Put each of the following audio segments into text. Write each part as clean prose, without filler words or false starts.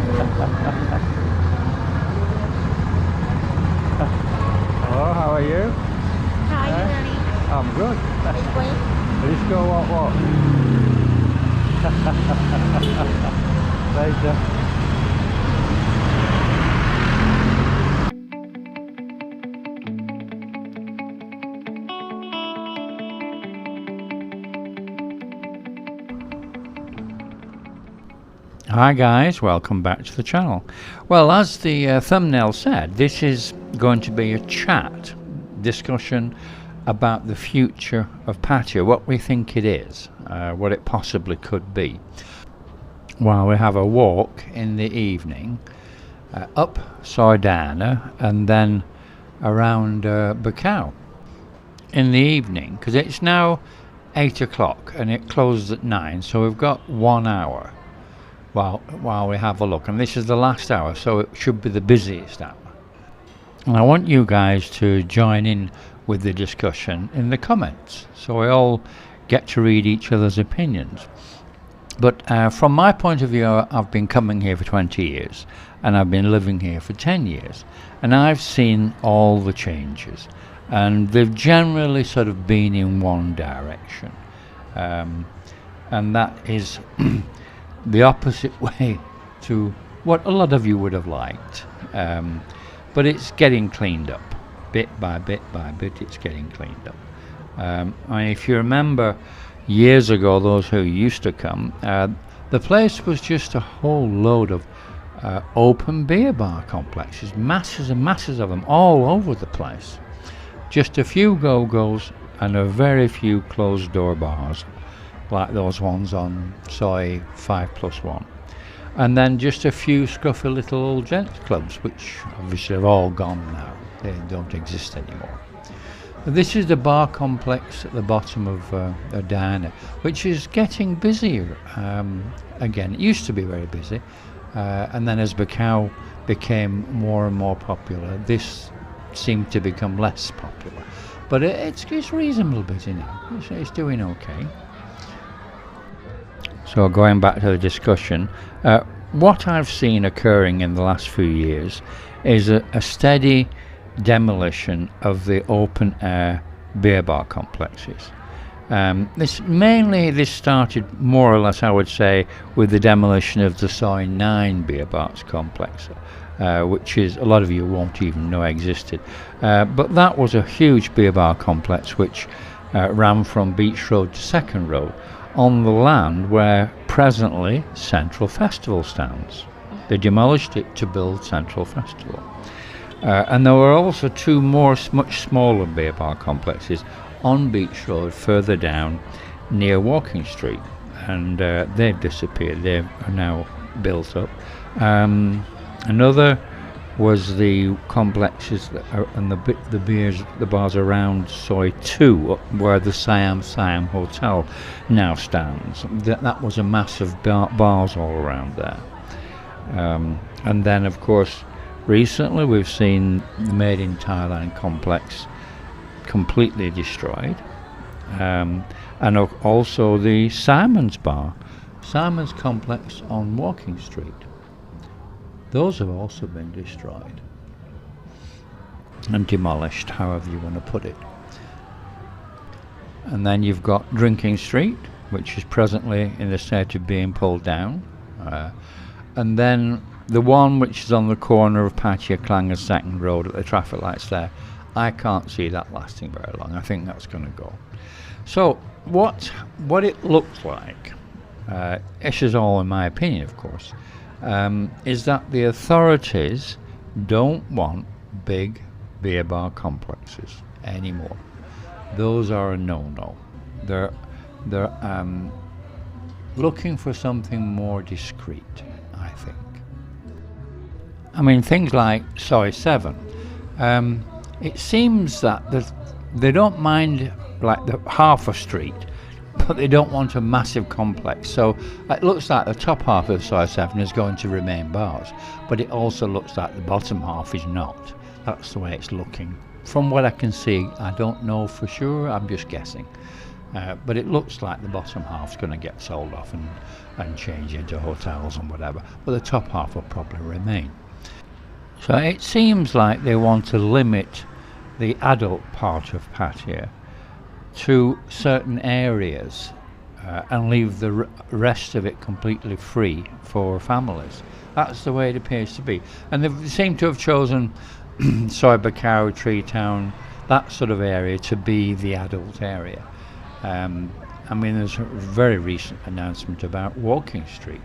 Hello, how are you? How are you doing? I'm good. Are you going? Let's go what? Later. Hi guys, welcome back to the channel. Well, as the thumbnail said, this is going to be a chat discussion about the future of Pattaya, what we think it is, what it possibly could be. While we have a walk in the evening up Sardana and then around Bacau in the evening, because it's now 8 o'clock and it closes at 9, so we've got 1 hour while we have a look, and this is the last hour, so it should be the busiest hour. And I want you guys to join in with the discussion in the comments, so we all get to read each other's opinions. But from my point of view, I've been coming here for 20 years and I've been living here for 10 years, and I've seen all the changes, and they've generally sort of been in one direction, and that is the opposite way to what a lot of you would have liked, but it's getting cleaned up bit by bit by bit. It's getting cleaned up. I mean, if you remember years ago, those who used to come, the place was just a whole load of open beer bar complexes, masses and masses of them all over the place, just a few go-go's and a very few closed door bars like those ones on Soy 5+1, and then just a few scruffy little old gents clubs, which obviously are all gone now. They don't exist anymore. This is the bar complex at the bottom of Diana, which is getting busier again. It used to be very busy, and then as Bacau became more and more popular, this seemed to become less popular, but it's reasonably busy now. It's doing okay. So going back to the discussion, what I've seen occurring in the last few years is a steady demolition of the open air beer bar complexes. This started more or less, I would say, with the demolition of the Soy 9 beer bars complex, which is a lot of you won't even know existed. But that was a huge beer bar complex which ran from Beach Road to Second Road, on the land where presently Central Festival stands. They demolished it to build Central Festival. And there were also two much smaller beer bar complexes on Beach Road further down near Walking Street, and they've disappeared. They are now built up. Another was the complexes and the bars around Soy 2, where the Siam Hotel now stands. That was a massive bars all around there. And then, of course, recently we've seen the Made in Thailand complex completely destroyed, and also the Simon's complex on Walking Street. Those have also been destroyed and demolished, however you want to put it. And then you've got Drinking Street, which is presently in the state of being pulled down, and then the one which is on the corner of Pattaya Klang and Second Road at the traffic lights there, I can't see that lasting very long. I think that's going to go. So what it looks like, this is all in my opinion, of course, is that the authorities don't want big beer bar complexes anymore. Those are a no-no. They're looking for something more discreet, I think. I mean, things like Soy 7. It seems that they don't mind like the half a street, but they don't want a massive complex. So it looks like the top half of Soy 7 is going to remain bars, but it also looks like the bottom half is not. That's the way it's looking. From what I can see, I don't know for sure, I'm just guessing. But it looks like the bottom half's going to get sold off and change into hotels and whatever, but the top half will probably remain. So it seems like they want to limit the adult part of Pattaya to certain areas and leave the rest of it completely free for families. That's the way it appears to be. And they seem to have chosen Soi Buakhao, Tree Town, that sort of area to be the adult area. I mean, there's a very recent announcement about Walking Street,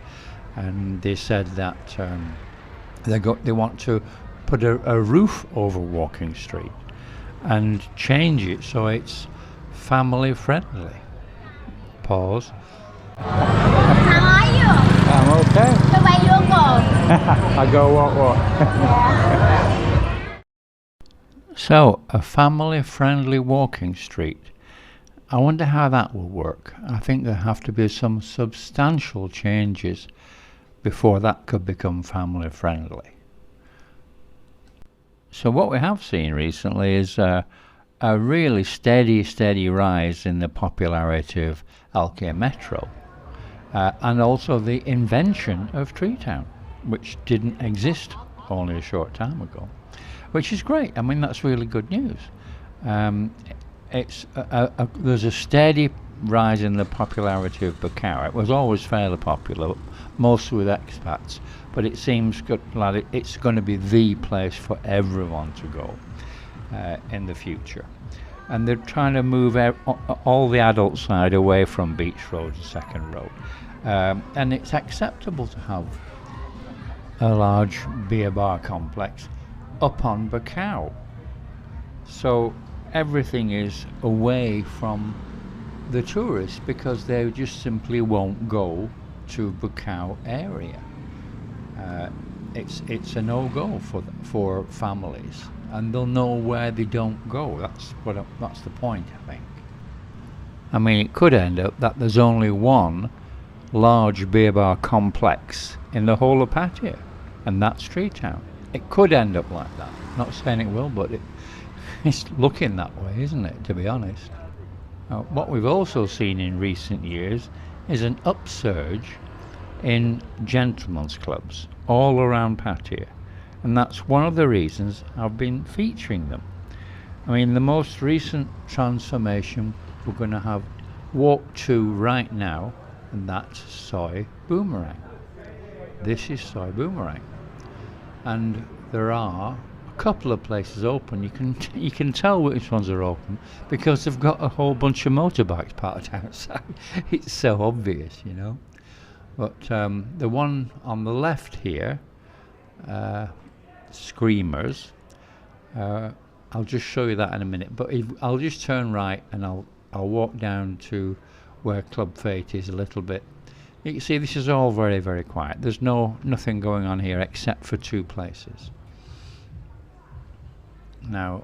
and they said that they want to put a roof over Walking Street and change it so it's family friendly. Pause. How are you? I'm okay. So where you go? I go what? So, a family friendly walking street. I wonder how that will work. I think there have to be some substantial changes before that could become family friendly. So what we have seen recently is a really steady rise in the popularity of Alkea Metro, and also the invention of Tree Town, which didn't exist only a short time ago, which is great. I mean, that's really good news. There's a steady rise in the popularity of Buakhao. It was always fairly popular, mostly with expats, but it seems like it's going to be the place for everyone to go in the future. And they're trying to move all the adult side away from Beach Road and Second Road. And it's acceptable to have a large beer bar complex up on Buakhao. So everything is away from the tourists because they just simply won't go to Buakhao area. It's a no-go for families, and they'll know where they don't go. That's the point, I think. I mean, it could end up that there's only one large beer bar complex in the whole of Pattaya, and that's Tree Town. It could end up like that. Not saying it will, but it's looking that way, isn't it, to be honest? What we've also seen in recent years is an upsurge in gentlemen's clubs all around Pattaya, and that's one of the reasons I've been featuring them. I mean, the most recent transformation, we're going to have Walk 2 right now, and that's Soi Boomerang. This is Soi Boomerang, and there are a couple of places open. You can tell which ones are open because they've got a whole bunch of motorbikes parked outside. It's so obvious, you know. But the one on the left here, Screamers, I'll just show you that in a minute. But I'll just turn right and I'll walk down to where Club Fate is a little bit. You can see this is all very, very quiet. There's nothing going on here except for two places. Now,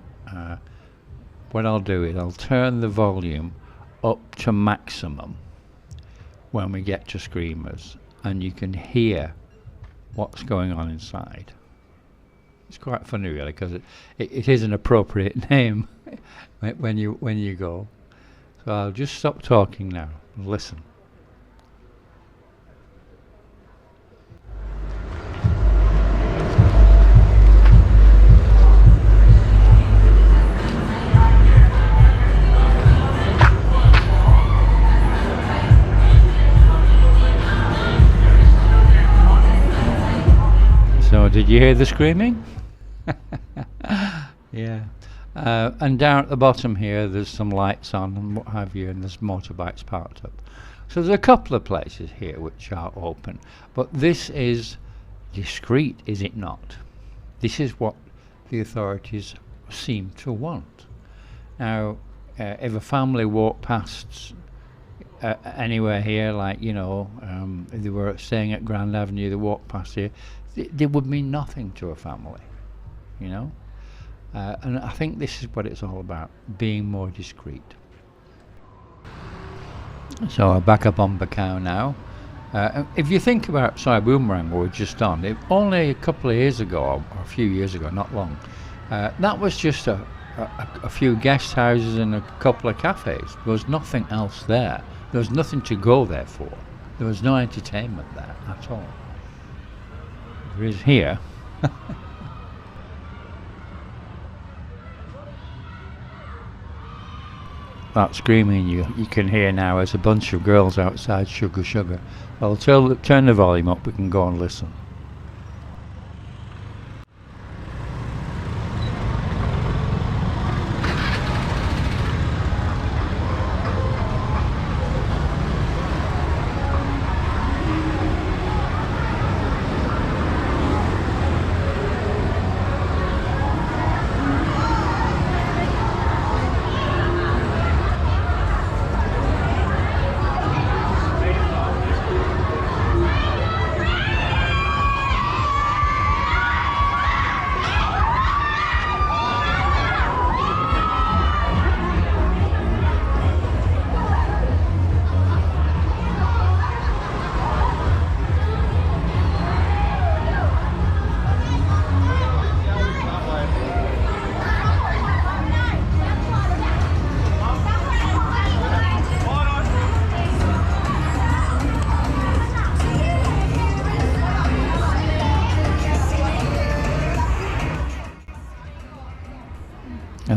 what I'll do is I'll turn the volume up to maximum when we get to Screamers, and you can hear what's going on inside. It's quite funny, really, because it is an appropriate name when you go. So I'll just stop talking now and listen. So did you hear the screaming? Yeah. And down at the bottom here there's some lights on and what have you, and there's motorbikes parked up. So there's a couple of places here which are open, but this is discreet, is it not? This is what the authorities seem to want. Now, if a family walked past anywhere here, like, you know, if they were staying at Grand Avenue, they walked past here, they would mean nothing to a family, you know. And I think this is what it's all about, being more discreet. So back up on Buakhao now. If you think about Soi Boomerang, we're just on, only a couple of years ago, or a few years ago, not long, that was just a a few guest houses and a couple of cafes. There was nothing else there. There was nothing to go there for. There was no entertainment there at all. There is here. That screaming you can hear now as a bunch of girls outside Sugar Sugar. I'll turn the volume up, we can go and listen.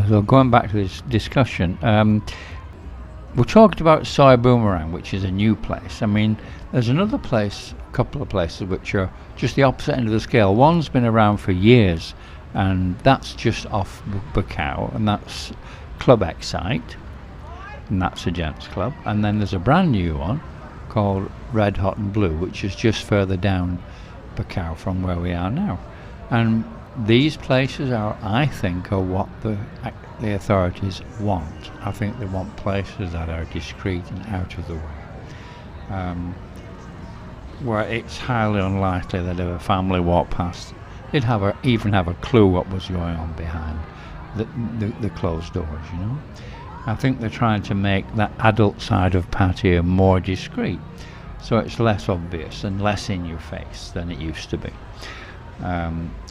So going back to this discussion, we talked about Soy Boomerang, which is a new place. I mean, there's another place, a couple of places which are just the opposite end of the scale. One's been around for years, and that's just off Bucao, and that's Club Excite, and that's a gents club. And then there's a brand new one called Red Hot and Blue, which is just further down Bucao from where we are now. And these places are, I think, are what the authorities want. I think they want places that are discreet and out of the way, where it's highly unlikely that if a family walked past, they'd even have a clue what was going on behind the closed doors. You know, I think they're trying to make that adult side of Pattaya more discreet, so it's less obvious and less in your face than it used to be.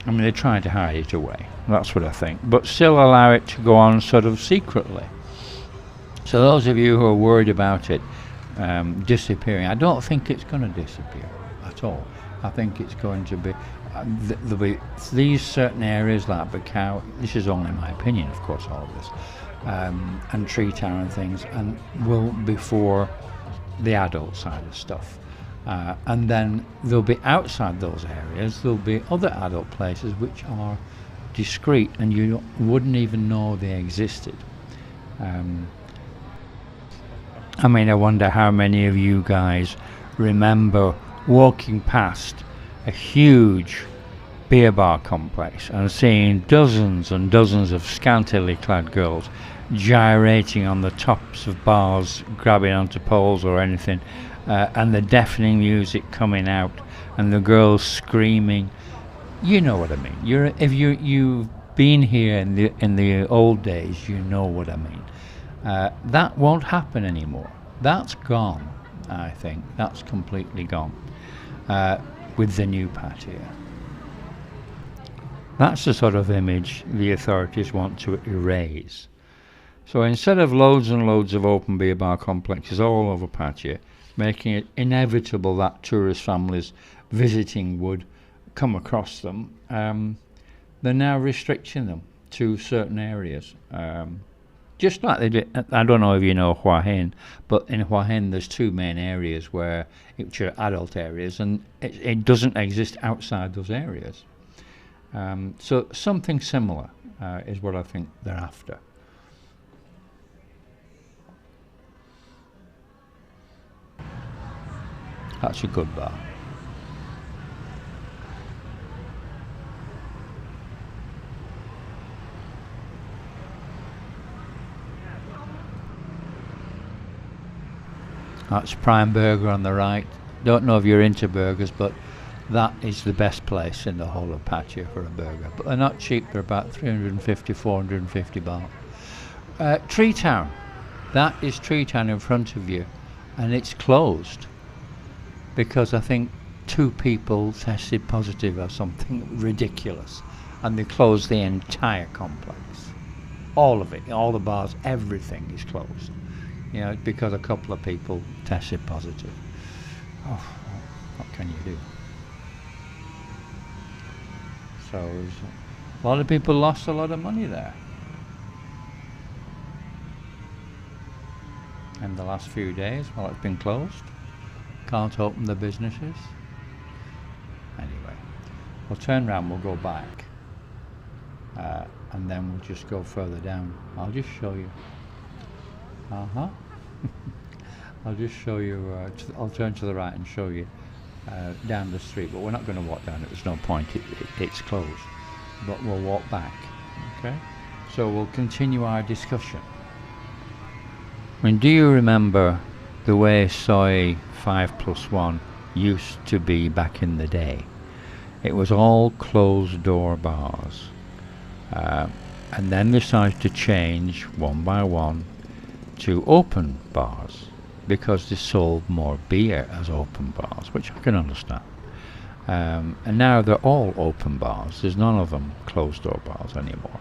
I mean, they're trying to hide it away, that's what I think, but still allow it to go on sort of secretly. So those of you who are worried about it disappearing, I don't think it's going to disappear at all. I think it's going to be, there'll be these certain areas like Bucao, this is only my opinion of course, all of this, and Tree Tower and things, and will be for the adult side of stuff. And then there'll be outside those areas, there'll be other adult places which are discreet and you wouldn't even know they existed. I mean, I wonder how many of you guys remember walking past a huge beer bar complex and seeing dozens and dozens of scantily clad girls gyrating on the tops of bars, grabbing onto poles or anything, and the deafening music coming out and the girls screaming. You know what I mean. If you've been here in the old days, you know what I mean. That won't happen anymore. That's gone. I think that's completely gone with the new Pattaya. That's the sort of image the authorities want to erase. So instead of loads and loads of open beer bar complexes all over Pattaya, making it inevitable that tourist families visiting would come across them, they're now restricting them to certain areas. Just like they did, I don't know if you know Hua Hin, but in Hua Hin there's two main areas which are adult areas, and it doesn't exist outside those areas. So something similar is what I think they're after. That's a good bar. That's Prime Burger on the right. Don't know if you're into burgers, but that is the best place in the whole of Pattaya for a burger. But they're not cheap, they're about 350, 450 baht. Tree Town. That is Tree Town in front of you, and it's closed because I think 2 people tested positive or something ridiculous, and they closed the entire complex. All of it, all the bars, everything is closed. You know, because a couple of people tested positive. Oh, what can you do? So a lot of people lost a lot of money there. In the last few days while it's been closed. Can't open the businesses. Anyway, we'll turn around, we'll go back. And then we'll just go further down. I'll just show you. I'll just show you, I'll turn to the right and show you down the street, but we're not going to walk down it, there's no point, it's closed. But we'll walk back, okay? So we'll continue our discussion. I mean, do you remember the way Soy 5+1 used to be back in the day? It was all closed door bars. And then they started to change one by one to open bars because they sold more beer as open bars, which I can understand. And now they're all open bars. There's none of them closed door bars anymore.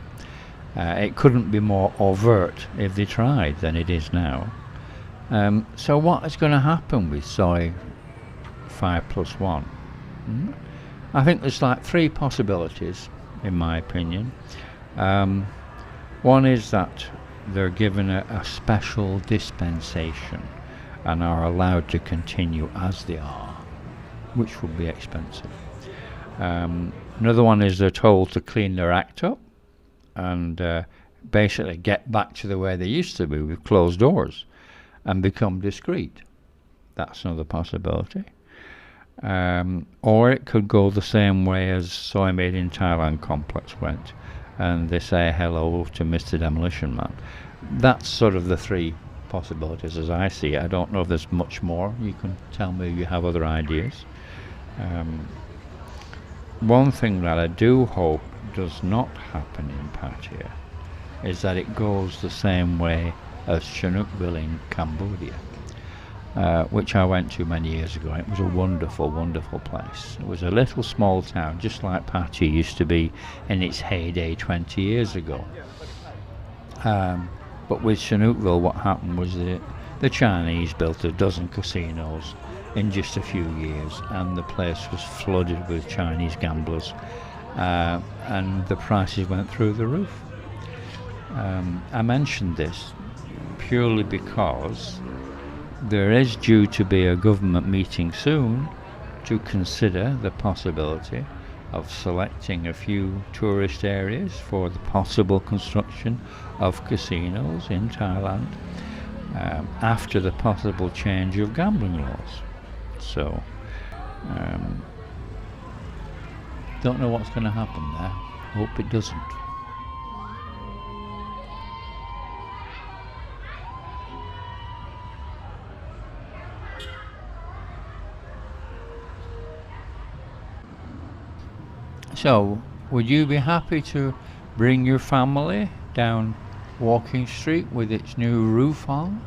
It couldn't be more overt if they tried than it is now. So what is going to happen with Soy 5+1? I think there's like three possibilities, in my opinion. One is that they're given a special dispensation and are allowed to continue as they are, which would be expensive. Another one is they're told to clean their act up and basically get back to the way they used to be with closed doors and become discreet. That's another possibility. Or it could go the same way as Soy Made in Thailand complex went, and they say hello to Mr. Demolition Man. That's sort of the three possibilities as I see it. I don't know if there's much more. You can tell me if you have other ideas. One thing that I do hope does not happen in Pattaya is that it goes the same way as Chinookville in Cambodia, which I went to many years ago. It was a wonderful, wonderful place. It was a little small town, just like Pattaya used to be in its heyday 20 years ago. But with Chinookville, what happened was the Chinese built a dozen casinos in just a few years, and the place was flooded with Chinese gamblers, and the prices went through the roof. I mentioned this purely because there is due to be a government meeting soon to consider the possibility of selecting a few tourist areas for the possible construction of casinos in Thailand after the possible change of gambling laws. So, don't know what's going to happen there. Hope it doesn't. So, would you be happy to bring your family down Walking Street with its new roof on,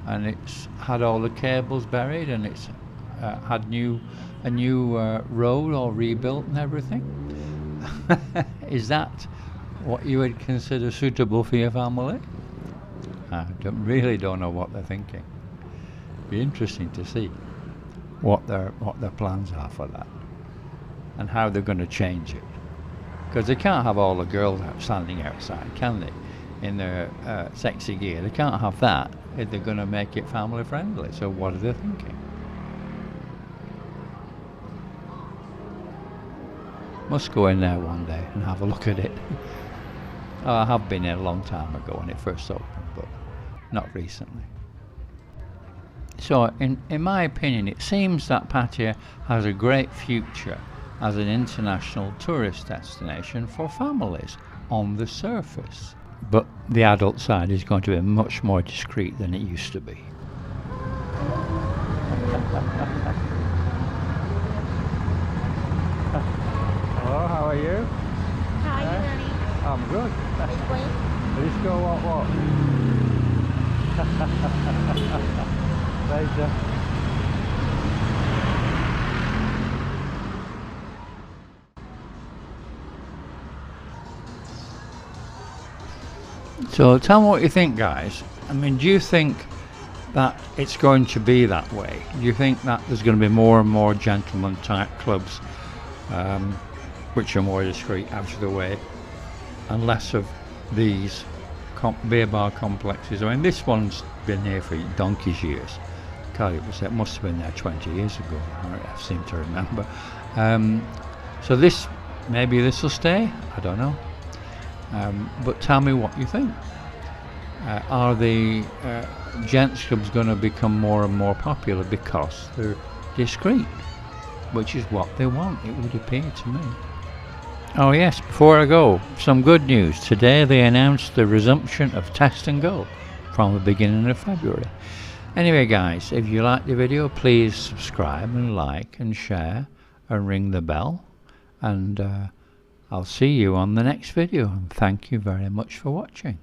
and it's had all the cables buried, and it's had a new road all rebuilt and everything? Is that what you would consider suitable for your family? I really don't know what they're thinking. Be interesting to see what their plans are for that, and how they're going to change it. Because they can't have all the girls standing outside, can they? In their sexy gear. They can't have that if they're going to make it family friendly. So what are they thinking? Must go in there one day and have a look at it. I have been there a long time ago when it first opened, but not recently. So in my opinion, it seems that Pattaya has a great future as an international tourist destination for families on the surface. But the adult side is going to be much more discreet than it used to be. Hello, how are you? How are you doing? I'm good. It's going. Let's go what? Later. So tell me what you think, guys. I mean, do you think that it's going to be that way? Do you think that there's going to be more and more gentleman type clubs, which are more discreet, out of the way, and less of these beer bar complexes? I mean, this one's been here for donkey's years. God, it must have been there 20 years ago, I seem to remember. So maybe this will stay, I don't know. But tell me what you think. Are the gents clubs going to become more and more popular because they're discreet, which is what they want, it would appear to me. Oh yes, before I go, some good news. Today they announced the resumption of Test and Go from the beginning of February. Anyway guys, if you like the video, please subscribe and like and share and ring the bell, and I'll see you on the next video, and thank you very much for watching.